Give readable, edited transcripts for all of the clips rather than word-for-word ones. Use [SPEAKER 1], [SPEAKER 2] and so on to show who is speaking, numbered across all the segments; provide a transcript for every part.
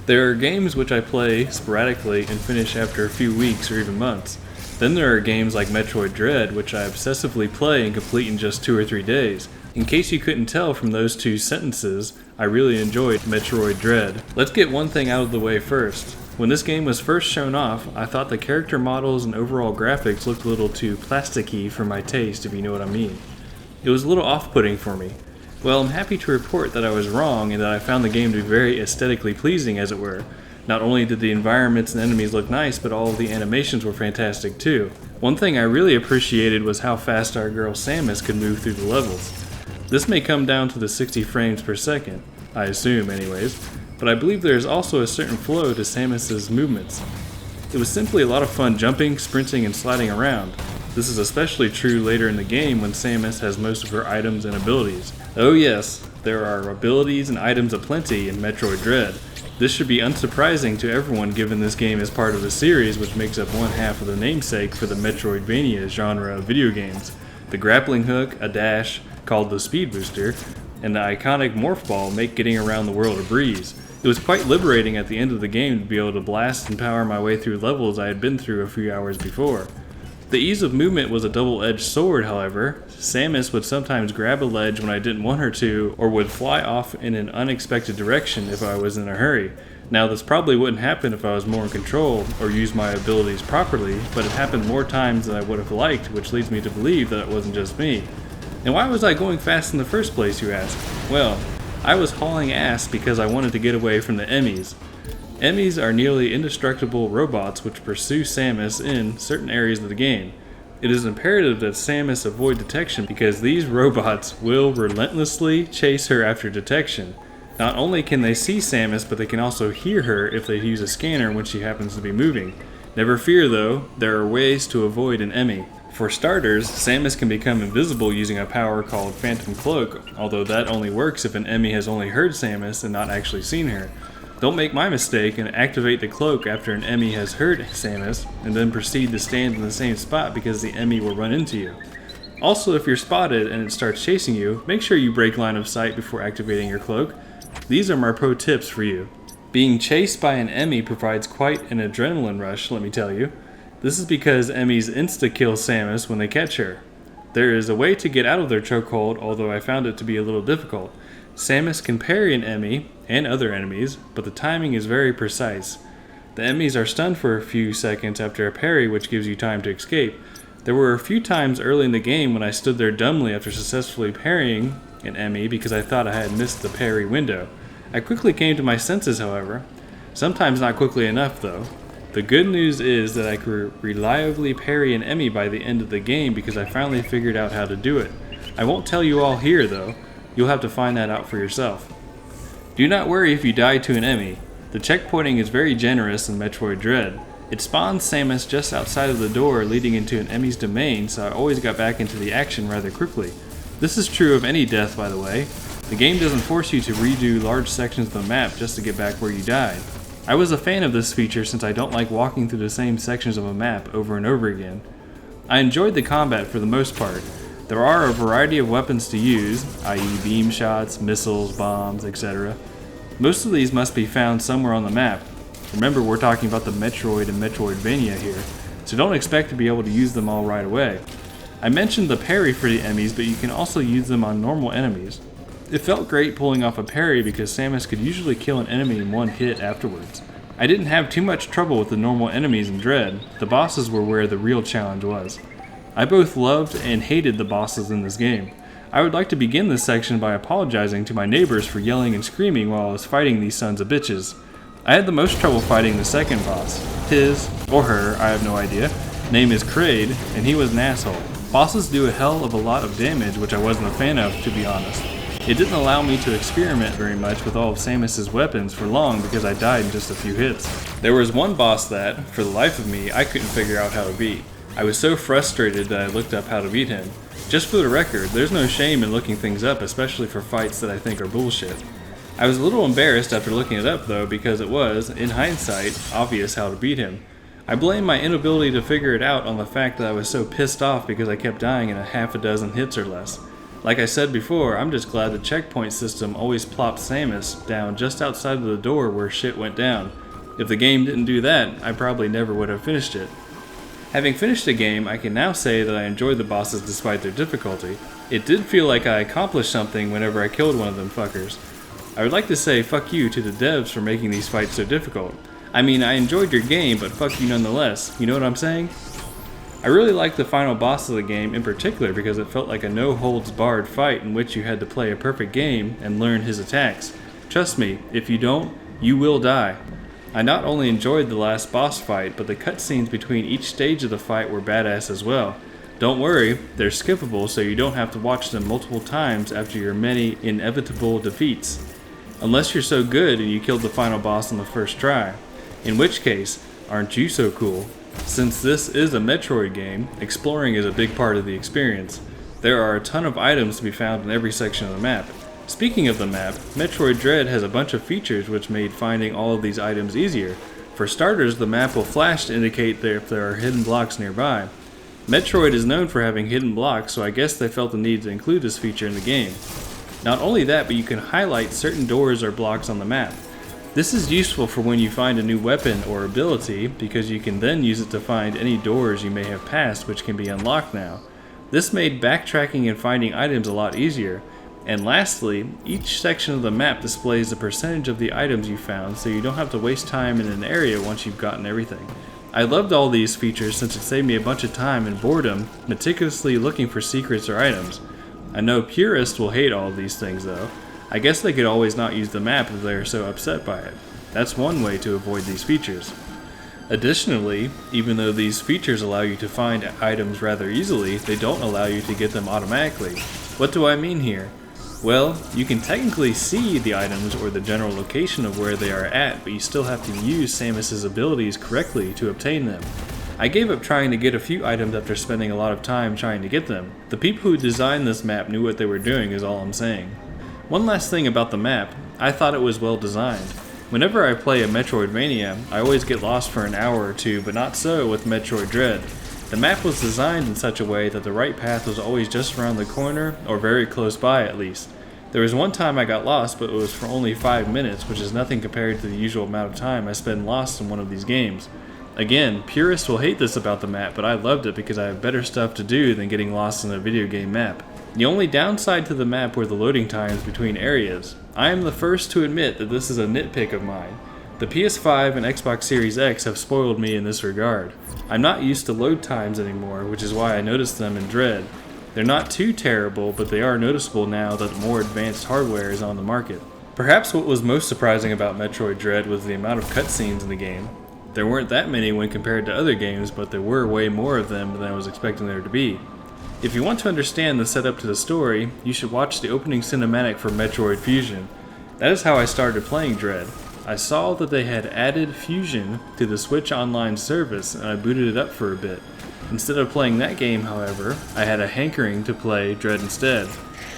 [SPEAKER 1] There are games which I play sporadically and finish after a few weeks or even months. Then there are games like Metroid Dread, which I obsessively play and complete in just 2 or 3 days. In case you couldn't tell from those 2 sentences, I really enjoyed Metroid Dread. Let's get one thing out of the way first. When this game was first shown off, I thought the character models and overall graphics looked a little too plasticky for my taste, if you know what I mean. It was a little off-putting for me. Well, I'm happy to report that I was wrong and that I found the game to be very aesthetically pleasing, as it were. Not only did the environments and enemies look nice, but all of the animations were fantastic too. One thing I really appreciated was how fast our girl Samus could move through the levels. This may come down to the 60 frames per second, I assume anyways, but I believe there is also a certain flow to Samus's movements. It was simply a lot of fun jumping, sprinting, and sliding around. This is especially true later in the game when Samus has most of her items and abilities. Oh yes, there are abilities and items aplenty in Metroid Dread. This should be unsurprising to everyone given this game is part of a series which makes up one half of the namesake for the Metroidvania genre of video games. The grappling hook, a dash, called the Speed Booster, and the iconic Morph Ball make getting around the world a breeze. It was quite liberating at the end of the game to be able to blast and power my way through levels I had been through a few hours before. The ease of movement was a double-edged sword, however. Samus would sometimes grab a ledge when I didn't want her to, or would fly off in an unexpected direction if I was in a hurry. Now, this probably wouldn't happen if I was more in control or used my abilities properly, but it happened more times than I would have liked, which leads me to believe that it wasn't just me. And why was I going fast in the first place, you ask? Well, I was hauling ass because I wanted to get away from the Emmys. Emmys are nearly indestructible robots which pursue Samus in certain areas of the game. It is imperative that Samus avoid detection because these robots will relentlessly chase her after detection. Not only can they see Samus, but they can also hear her if they use a scanner when she happens to be moving. Never fear though, there are ways to avoid an Emmy. For starters, Samus can become invisible using a power called Phantom Cloak, although that only works if an Emmy has only heard Samus and not actually seen her. Don't make my mistake and activate the cloak after an Emmy has heard Samus, and then proceed to stand in the same spot because the Emmy will run into you. Also, if you're spotted and it starts chasing you, make sure you break line of sight before activating your cloak. These are my pro tips for you. Being chased by an Emmy provides quite an adrenaline rush, let me tell you. This is because Emmys insta-kill Samus when they catch her. There is a way to get out of their chokehold, although I found it to be a little difficult. Samus can parry an Emmy and other enemies, but the timing is very precise. The Emmys are stunned for a few seconds after a parry, which gives you time to escape. There were a few times early in the game when I stood there dumbly after successfully parrying an Emmy because I thought I had missed the parry window. I quickly came to my senses, however. Sometimes not quickly enough, though. The good news is that I could reliably parry an Emmy by the end of the game because I finally figured out how to do it. I won't tell you all here, though. You'll have to find that out for yourself. Do not worry if you die to an Emmy. The checkpointing is very generous in Metroid Dread. It spawns Samus just outside of the door leading into an Emmy's domain, so I always got back into the action rather quickly. This is true of any death, by the way. The game doesn't force you to redo large sections of the map just to get back where you died. I was a fan of this feature since I don't like walking through the same sections of a map over and over again. I enjoyed the combat for the most part. There are a variety of weapons to use, i.e. beam shots, missiles, bombs, etc. Most of these must be found somewhere on the map. Remember, we're talking about the Metroid and Metroidvania here, so don't expect to be able to use them all right away. I mentioned the parry for the Emmys, but you can also use them on normal enemies. It felt great pulling off a parry because Samus could usually kill an enemy in one hit afterwards. I didn't have too much trouble with the normal enemies in Dread. The bosses were where the real challenge was. I both loved and hated the bosses in this game. I would like to begin this section by apologizing to my neighbors for yelling and screaming while I was fighting these sons of bitches. I had the most trouble fighting the second boss. His, or her, I have no idea, name is Kraid, and he was an asshole. Bosses do a hell of a lot of damage, which I wasn't a fan of, to be honest. It didn't allow me to experiment very much with all of Samus's weapons for long because I died in just a few hits. There was one boss that, for the life of me, I couldn't figure out how to beat. I was so frustrated that I looked up how to beat him. Just for the record, there's no shame in looking things up, especially for fights that I think are bullshit. I was a little embarrassed after looking it up though because it was, in hindsight, obvious how to beat him. I blame my inability to figure it out on the fact that I was so pissed off because I kept dying in a half a dozen hits or less. Like I said before, I'm just glad the checkpoint system always plopped Samus down just outside of the door where shit went down. If the game didn't do that, I probably never would have finished it. Having finished the game, I can now say that I enjoyed the bosses despite their difficulty. It did feel like I accomplished something whenever I killed one of them fuckers. I would like to say fuck you to the devs for making these fights so difficult. I mean, I enjoyed your game, but fuck you nonetheless, you know what I'm saying? I really liked the final boss of the game in particular because it felt like a no-holds-barred fight in which you had to play a perfect game and learn his attacks. Trust me, if you don't, you will die. I not only enjoyed the last boss fight, but the cutscenes between each stage of the fight were badass as well. Don't worry, they're skippable so you don't have to watch them multiple times after your many inevitable defeats. Unless you're so good and you killed the final boss on the first try. In which case, aren't you so cool? Since this is a Metroid game, exploring is a big part of the experience. There are a ton of items to be found in every section of the map. Speaking of the map, Metroid Dread has a bunch of features which made finding all of these items easier. For starters, the map will flash to indicate if there are hidden blocks nearby. Metroid is known for having hidden blocks, so I guess they felt the need to include this feature in the game. Not only that, but you can highlight certain doors or blocks on the map. This is useful for when you find a new weapon or ability, because you can then use it to find any doors you may have passed which can be unlocked now. This made backtracking and finding items a lot easier. And lastly, each section of the map displays the percentage of the items you found, so you don't have to waste time in an area once you've gotten everything. I loved all these features since it saved me a bunch of time and boredom meticulously looking for secrets or items. I know purists will hate all of these things though. I guess they could always not use the map if they are so upset by it. That's one way to avoid these features. Additionally, even though these features allow you to find items rather easily, they don't allow you to get them automatically. What do I mean here? Well, you can technically see the items or the general location of where they are at, but you still have to use Samus's abilities correctly to obtain them. I gave up trying to get a few items after spending a lot of time trying to get them. The people who designed this map knew what they were doing is all I'm saying. One last thing about the map, I thought it was well designed. Whenever I play a Metroidvania, I always get lost for an hour or two, but not so with Metroid Dread. The map was designed in such a way that the right path was always just around the corner, or very close by at least. There was one time I got lost, but it was for only 5 minutes, which is nothing compared to the usual amount of time I spend lost in one of these games. Again, purists will hate this about the map, but I loved it because I have better stuff to do than getting lost in a video game map. The only downside to the map were the loading times between areas. I am the first to admit that this is a nitpick of mine. The PS5 and Xbox Series X have spoiled me in this regard. I'm not used to load times anymore, which is why I noticed them in Dread. They're not too terrible, but they are noticeable now that more advanced hardware is on the market. Perhaps what was most surprising about Metroid Dread was the amount of cutscenes in the game. There weren't that many when compared to other games, but there were way more of them than I was expecting there to be. If you want to understand the setup to the story, you should watch the opening cinematic for Metroid Fusion. That is how I started playing Dread. I saw that they had added Fusion to the Switch Online service and I booted it up for a bit. Instead of playing that game, however, I had a hankering to play Dread instead.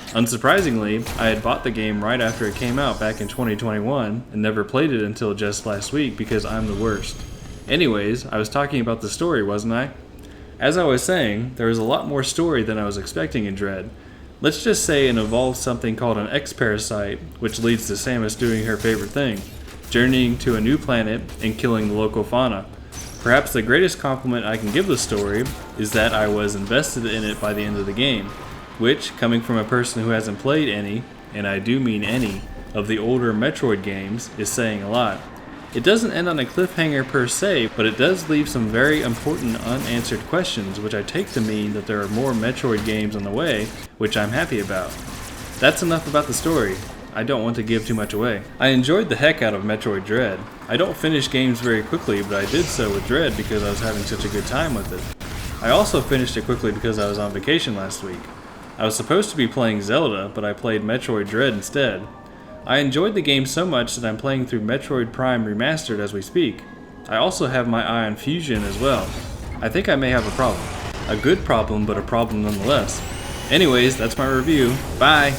[SPEAKER 1] Unsurprisingly, I had bought the game right after it came out back in 2021 and never played it until just last week because I'm the worst. Anyways, I was talking about the story, wasn't I? As I was saying, there was a lot more story than I was expecting in Dread. Let's just say it involves something called an X-Parasite, which leads to Samus doing her favorite thing, journeying to a new planet and killing the local fauna. Perhaps the greatest compliment I can give the story is that I was invested in it by the end of the game, which, coming from a person who hasn't played any, and I do mean any, of the older Metroid games, is saying a lot. It doesn't end on a cliffhanger per se, but it does leave some very important unanswered questions, which I take to mean that there are more Metroid games on the way, which I'm happy about. That's enough about the story. I don't want to give too much away. I enjoyed the heck out of Metroid Dread. I don't finish games very quickly, but I did so with Dread because I was having such a good time with it. I also finished it quickly because I was on vacation last week. I was supposed to be playing Zelda, but I played Metroid Dread instead. I enjoyed the game so much that I'm playing through Metroid Prime Remastered as we speak. I also have my eye on Fusion as well. I think I may have a problem. A good problem, but a problem nonetheless. Anyways, that's my review. Bye!